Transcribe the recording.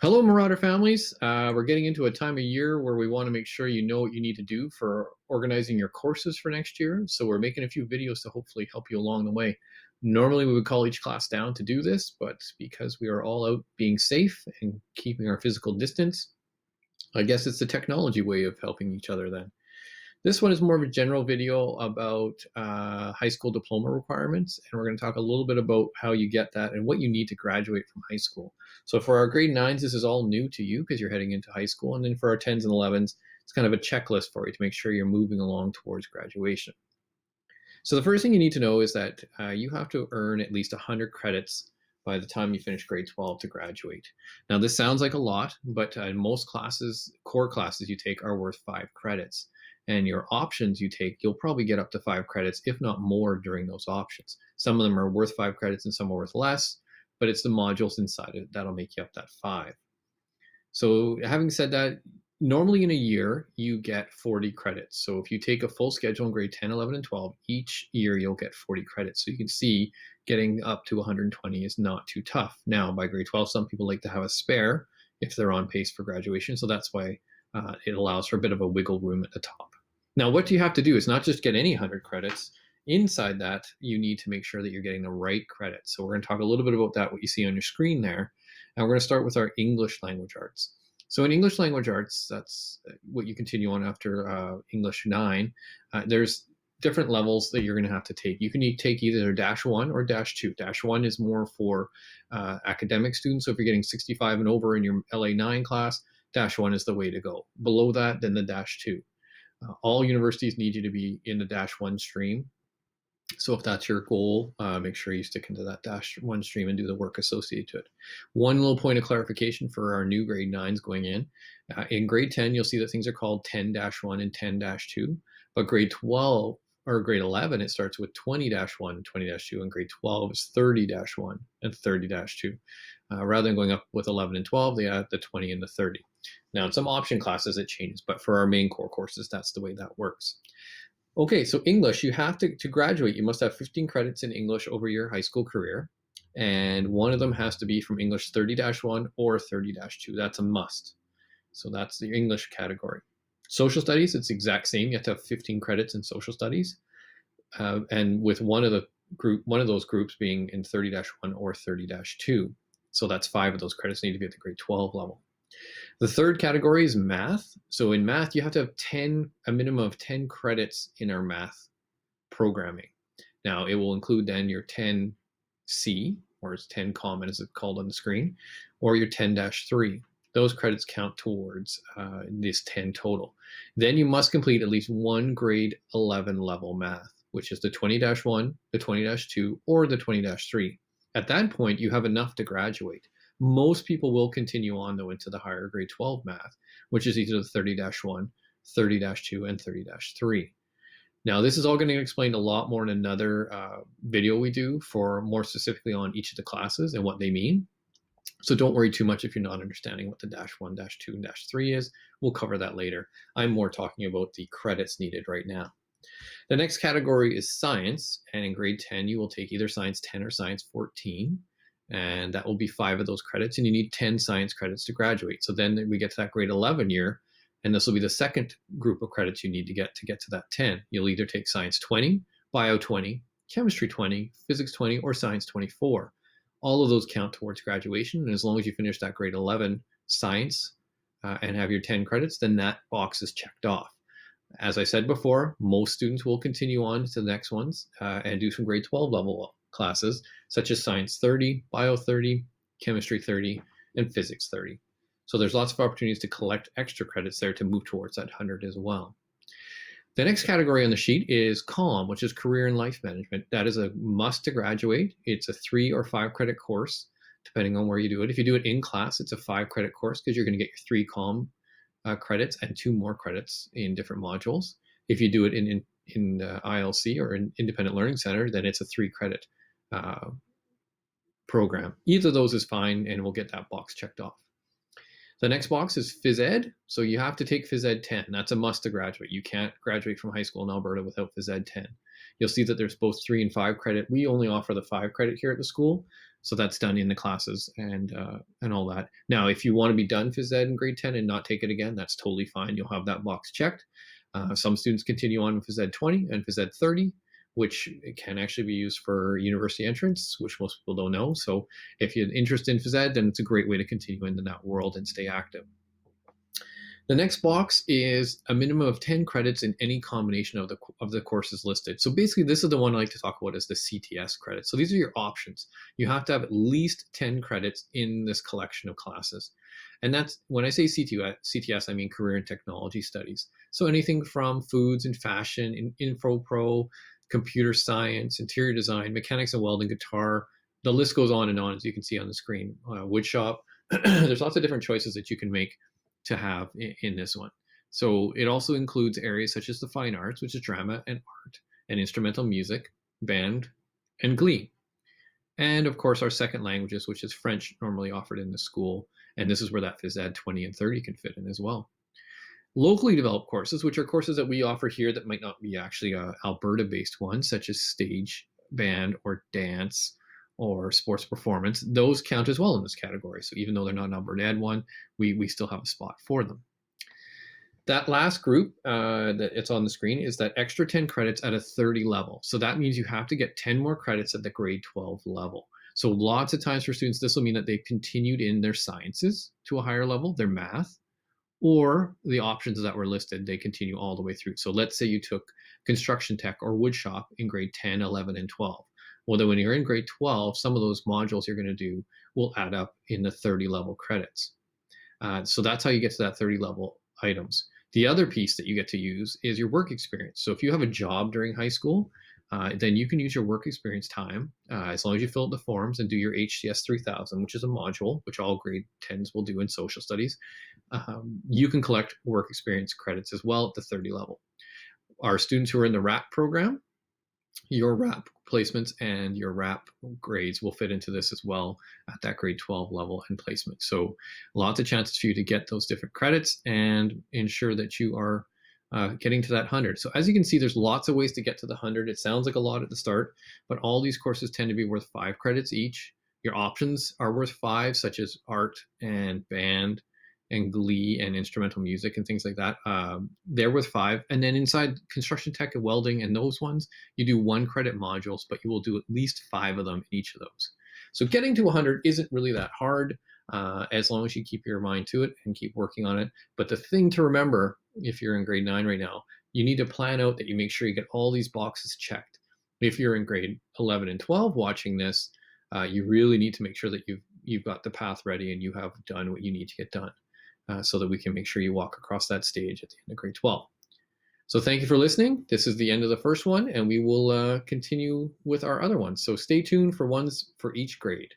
Hello, Marauder families. We're getting into a time of year where we want to make sure you know what you need to do for organizing your courses for next year. So we're making a few videos to hopefully help you along the way. Normally, we would call each class down to do this, but because we are all out being safe and keeping our physical distance, I guess it's the technology way of helping each other then. This one is more of a general video about high school diploma requirements, and we're going to talk a little bit about how you get that and what you need to graduate from high school. So for our grade nines, this is all new to you because you're heading into high school, and then for our 10s and 11s, it's kind of a checklist for you to make sure you're moving along towards graduation. So the first thing you need to know is that you have to earn at least 100 credits by the time you finish grade 12 to graduate. Now, this sounds like a lot, but most classes, core classes you take, are worth 5 credits. And your options you take, you'll probably get up to 5 credits, if not more, during those options. Some of them are worth 5 credits and some are worth less, but it's the modules inside it that'll make you up that 5. So having said that, normally in a year, you get 40 credits. So if you take a full schedule in grade 10, 11, and 12, each year you'll get 40 credits. So you can see getting up to 120 is not too tough. Now, by grade 12, some people like to have a spare if they're on pace for graduation. So that's why it allows for a bit of a wiggle room at the top. Now, what you have to do is not just get any 100 credits. Inside that, you need to make sure that you're getting the right credits. So we're going to talk a little bit about that, what you see on your screen there. And we're going to start with our English language arts. So in English language arts, that's what you continue on after English 9. There's different levels that you're going to have to take. You can take either -1 or -2. -1 is more for academic students. So if you're getting 65 and over in your LA9 class, -1 is the way to go. Below that, then the -2. All universities need you to be in the -1 stream. So if that's your goal, make sure you stick into that -1 stream and do the work associated to it. One little point of clarification for our new grade 9s going in. In grade 10, you'll see that things are called 10-1 and 10-2, but grade 12 or grade 11, it starts with 20-1 and 20-2, and grade 12 is 30-1 and 30-2. Rather than going up with 11 and 12, they add the 20 and the 30. Now, in some option classes, it changes, but for our main core courses, that's the way that works. Okay, so English, you have to graduate. You must have 15 credits in English over your high school career, and one of them has to be from English 30-1 or 30-2. That's a must. So that's the English category. Social studies, it's the exact same. You have to have 15 credits in social studies, and with one of those groups being in 30-1 or 30-2. So that's 5 of those credits need to be at the grade 12 level. The third category is math. So in math, you have to have a minimum of 10 credits in our math programming. Now, it will include then your 10C, or it's 10 common as it's called on the screen, or your 10-3. Those credits count towards this 10 total. Then you must complete at least one grade 11 level math, which is the 20-1, the 20-2, or the 20-3. At that point, you have enough to graduate. Most people will continue on, though, into the higher grade 12 math, which is either the 30-1, 30-2, and 30-3. Now, this is all going to get explained a lot more in another video we do for more specifically on each of the classes and what they mean. So don't worry too much if you're not understanding what the -1, -2, and -3 is. We'll cover that later. I'm more talking about the credits needed right now. The next category is science, and in grade 10, you will take either science 10 or science 14, and that will be 5 of those credits, and you need 10 science credits to graduate. So then we get to that grade 11 year, and this will be the second group of credits you need to get to that 10. You'll either take science 20, bio 20, chemistry 20, physics 20, or science 24. All of those count towards graduation, and as long as you finish that grade 11 science and have your 10 credits, then that box is checked off. As I said before, most students will continue on to the next ones and do some grade 12 level classes, such as science 30, bio 30, chemistry 30, and physics 30. So there's lots of opportunities to collect extra credits there to move towards that 100 as well. The next category on the sheet is COM, which is Career and Life Management. That is a must to graduate. It's a 3 or 5 credit course, depending on where you do it. If you do it in class, it's a 5 credit course because you're going to get your 3 COM credits and 2 more credits in different modules. If you do it in ILC or an Independent Learning Center, then it's a 3 credit program. Either of those is fine, and we'll get that box checked off. The next box is phys ed. So you have to take phys ed 10. That's a must to graduate. You can't graduate from high school in Alberta without phys ed 10. You'll see that there's both 3 and 5 credit. We only offer the 5 credit here at the school. So that's done in the classes and all that. Now, if you want to be done phys ed in grade 10 and not take it again, that's totally fine. You'll have that box checked. Some students continue on with phys ed 20 and phys ed 30, which can actually be used for university entrance, which most people don't know. So if you're interested in phys ed, then it's a great way to continue into that world and stay active. The next box is a minimum of 10 credits in any combination of the courses listed. So basically, this is the one I like to talk about, is the CTS credits. So these are your options. You have to have at least 10 credits in this collection of classes. And that's, when I say CTS, I mean career and technology studies. So anything from foods and fashion, info pro, computer science, interior design, mechanics and welding, guitar. The list goes on, as you can see on the screen. Wood shop. There's lots of different choices that you can make to have in this one. So it also includes areas such as the fine arts, which is drama and art, and instrumental music, band, and glee. And of course, our second languages, which is French, normally offered in the school. And this is where that phys ed 20 and 30 can fit in as well. Locally developed courses, which are courses that we offer here that might not be actually a Alberta-based one, such as stage, band, or dance, or sports performance, those count as well in this category. So even though they're not an Alberta Ed one, we still have a spot for them. That last group that it's on the screen is that extra 10 credits at a 30 level. So that means you have to get 10 more credits at the grade 12 level. So lots of times for students, this will mean that they've continued in their sciences to a higher level, their math, or the options that were listed, they continue all the way through. So let's say you took construction tech or wood shop in grade 10, 11, and 12. Well, then when you're in grade 12, some of those modules you're going to do will add up in the 30 level credits. So that's how you get to that 30 level items. The other piece that you get to use is your work experience. So if you have a job during high school, then you can use your work experience time as long as you fill out the forms and do your HCS 3000, which is a module, which all grade 10s will do in social studies. You can collect work experience credits as well at the 30 level. Our students who are in the RAP program, your RAP placements and your RAP grades will fit into this as well at that grade 12 level and placement. So lots of chances for you to get those different credits and ensure that you are getting to that 100. So as you can see, there's lots of ways to get to the 100. It sounds like a lot at the start, but all these courses tend to be worth 5 credits each. Your options are worth 5, such as art and band and glee and instrumental music and things like that. They're worth 5. And then inside construction tech and welding and those ones, you do 1 credit modules, but you will do at least 5 of them in each of those. So getting to 100 isn't really that hard as long as you keep your mind to it and keep working on it. But the thing to remember, if you're in grade 9 right now, you need to plan out that you make sure you get all these boxes checked. If you're in grade 11 and 12 watching this, you really need to make sure that you've got the path ready and you have done what you need to get done. So that we can make sure you walk across that stage at the end of grade 12. So thank you for listening. This is the end of the first one, and we will continue with our other ones. So stay tuned for ones for each grade.